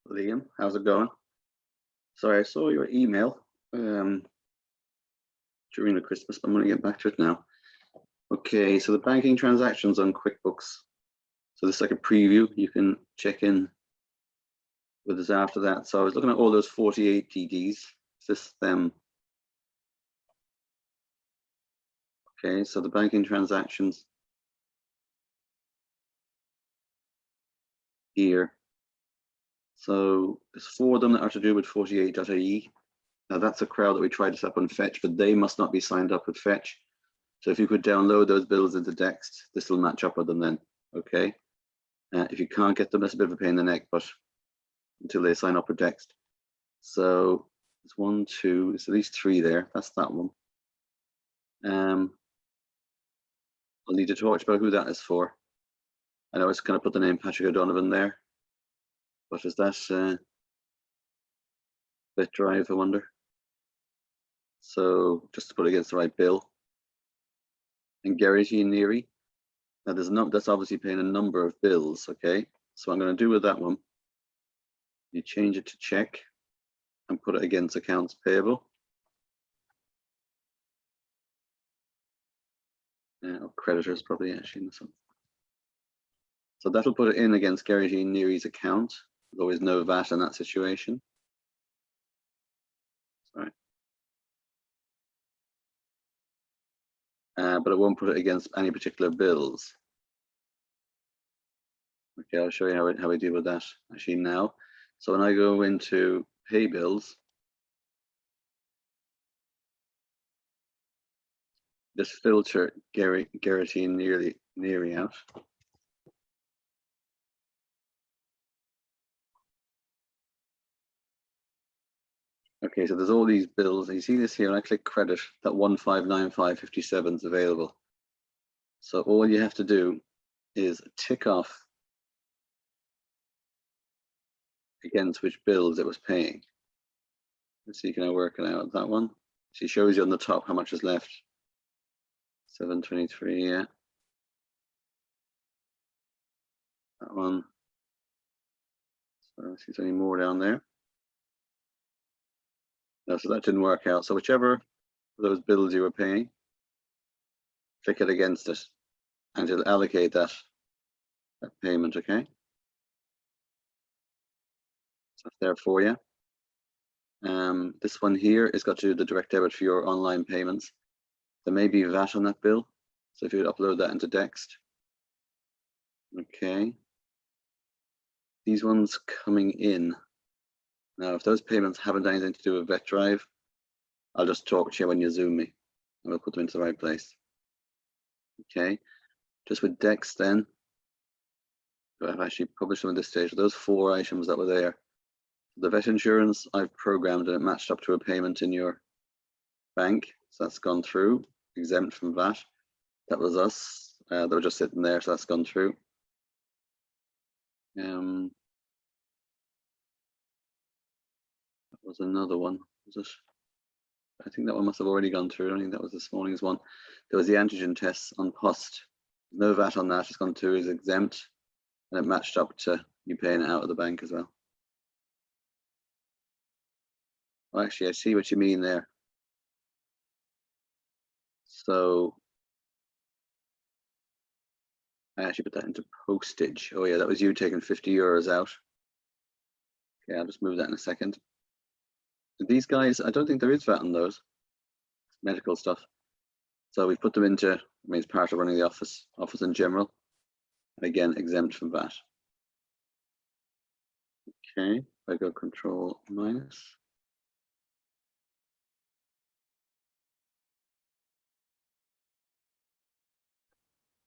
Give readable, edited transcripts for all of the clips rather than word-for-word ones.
Liam, how's it going? Sorry, I saw your email during the Christmas, but I'm going to get back to it now. Okay, so the banking transactions on QuickBooks. So this is like a preview. You can check in with us after that. So I was looking at all those 48 PDs. Is this them? Okay, so the banking transactions here. So there's 4 of them that are to do with 48.ie. Now that's a crowd that we tried to set up on Fetch, but they must not be signed up with Fetch. So if you could download those bills into Dext, this will match up with them then, okay? If you can't get them, that's a bit of a pain in the neck, but until they sign up with Dext. So it's 1, 2, it's at least 3 there. That's that one. I'll need to talk about who that is for. I know it's going to put the name Patrick O'Donovan there, but is that bit drive, I wonder? So just to put it against the right bill. And Geraghty Neary. Now there's that's obviously paying a number of bills, okay? So I'm going to do with that one, you change it to check and put it against accounts payable. Or creditors probably actually in this one. So that'll put it in against Geraghty Neary's account. There's always no VAT in that situation. Sorry. But it won't put it against any particular bills. Okay, I'll show you how we deal with that actually now. So when I go into pay bills, just filter Geraghty Neary out. Okay, so there's all these bills. And you see this here, and I click credit, that 1595.57 is available. So all you have to do is tick off against which bills it was paying. Let's see, can I work it out? That one. She shows you on the top how much is left. 723, yeah. That one. So see, there's any more down there. No, so that didn't work out. So whichever of those bills you were paying, click it against it, and it'll allocate that payment, okay? So that's there for you. This one here is got to do the direct debit for your online payments. There may be VAT on that bill, so if you would upload that into Dext. Okay. These ones coming in. Now, if those payments haven't anything to do with Vet Drive, I'll just talk to you when you Zoom me, and we'll put them into the right place. Okay. Just with Dext then, I've actually published them at this stage. Those 4 items that were there. The vet insurance, I've programmed and it matched up to a payment in your bank. So that's gone through, exempt from VAT. That was us. They were just sitting there, so that's gone through. That was another one, was it? I think that one must have already gone through. I don't think that was this morning's one. There was the antigen tests on Post. No VAT on that, it's gone through, is exempt. And it matched up to you paying it out of the bank as well. Well, actually, I see what you mean there. So I actually put that into postage. Oh yeah, that was you taking 50 euros out. Okay, I'll just move that in a second. These guys, I don't think there is VAT on those. Medical stuff. So we put them into, I mean, it's part of running the office in general. And again, exempt from VAT. Okay, if I go Control minus.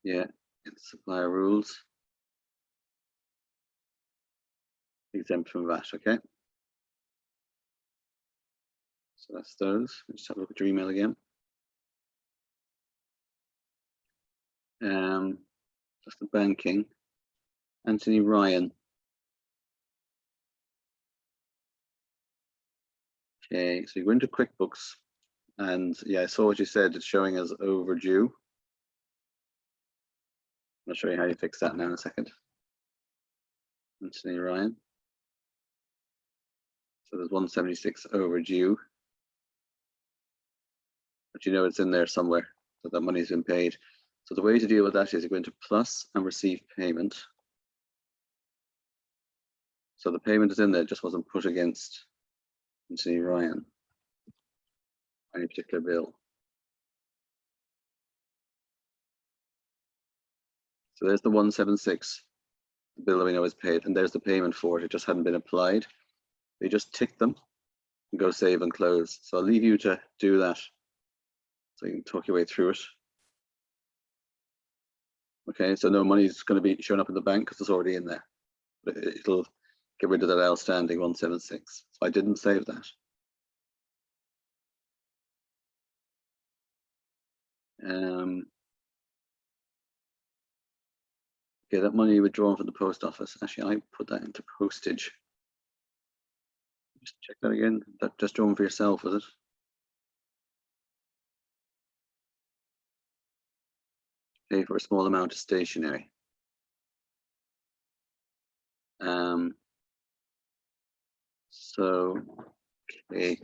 Yeah, it's supplier rules. Exempt from VAT, okay. So that's those. Let's have a look at your email again. Just the banking. Anthony Ryan. Okay, so you go into QuickBooks, and yeah, I saw what you said. It's showing as overdue. I'll show you how you fix that now in a second. Anthony Ryan. So there's 176 overdue. But you know it's in there somewhere, so that money's been paid. So the way to deal with that is you go into plus and receive payment. So the payment is in there, it just wasn't put against Anthony Ryan, any particular bill. So there's the 176, the bill that we know is paid, and there's the payment for it. It just hadn't been applied. You just tick them and go save and close. So I'll leave you to do that so you can talk your way through it. Okay, so no money's going to be showing up in the bank because it's already in there. But it'll get rid of that outstanding 176. So I didn't save that. Okay, that money withdrawn from the post office. Actually, I put that into postage. Just check that again. That just drawn for yourself, was it? Pay for a small amount of stationery. So, okay.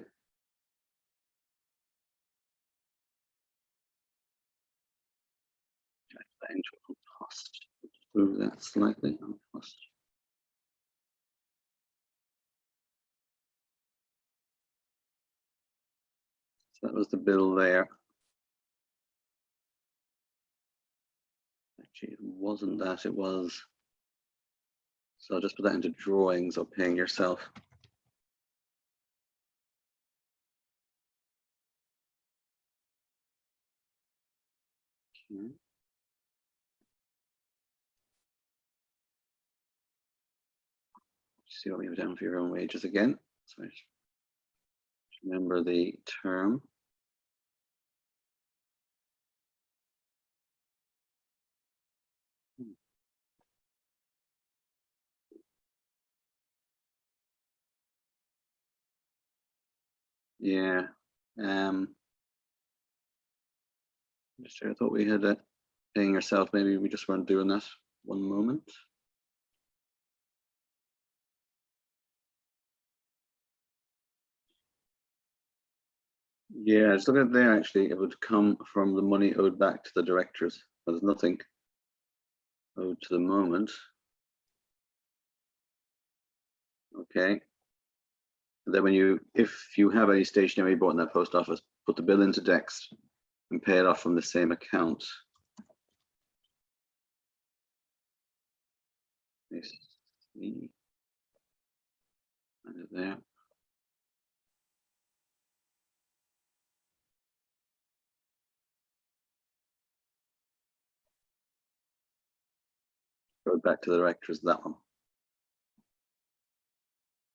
Cost. Move that slightly on cost. So that was the bill there. Actually, it wasn't that, it was. So I'll just put that into drawings or paying yourself. Okay. See what we have down for your own wages again. So remember the term. Yeah. Just I thought we had paying yourself. Maybe we just weren't doing that. One moment. Yeah, just look at it there. Actually, it would come from the money owed back to the directors. But there's nothing owed to the moment. Okay. And then when if you have any stationery bought in that post office, put the bill into Dext and pay it off from the same account. There. Go back to the directors, that one.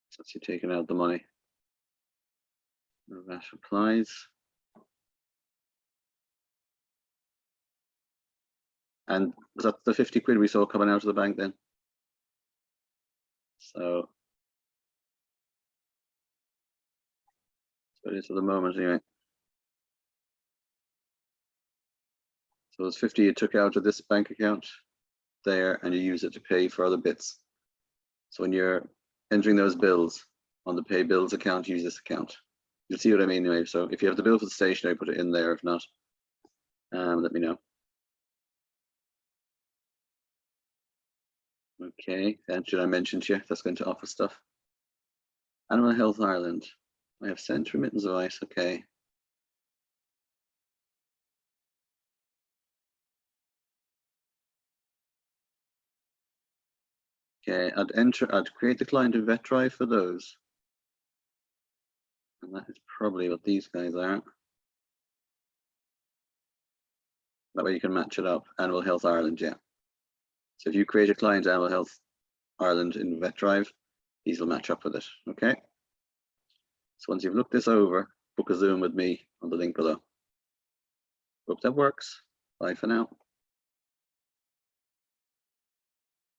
So you're taking out the money. That applies. And was that the 50 quid we saw coming out of the bank then? So it is at the moment anyway. So there's 50 you took out of this bank account there, and you use it to pay for other bits. So when you're entering those bills on the pay bills account, use this account. You'll see what I mean anyway. So if you have the bill for the stationery, put it in there. If not, let me know. Okay, and should I mention to you that's going to office stuff? Animal Health Ireland. I have sent remittance advice. Okay. Okay, I'd create the client in VetDrive for those. And that is probably what these guys are. That way you can match it up. Animal Health Ireland, yeah. So if you create a client Animal Health Ireland in VetDrive, these will match up with it, okay? So once you've looked this over, book a Zoom with me on the link below. Hope that works. Bye for now.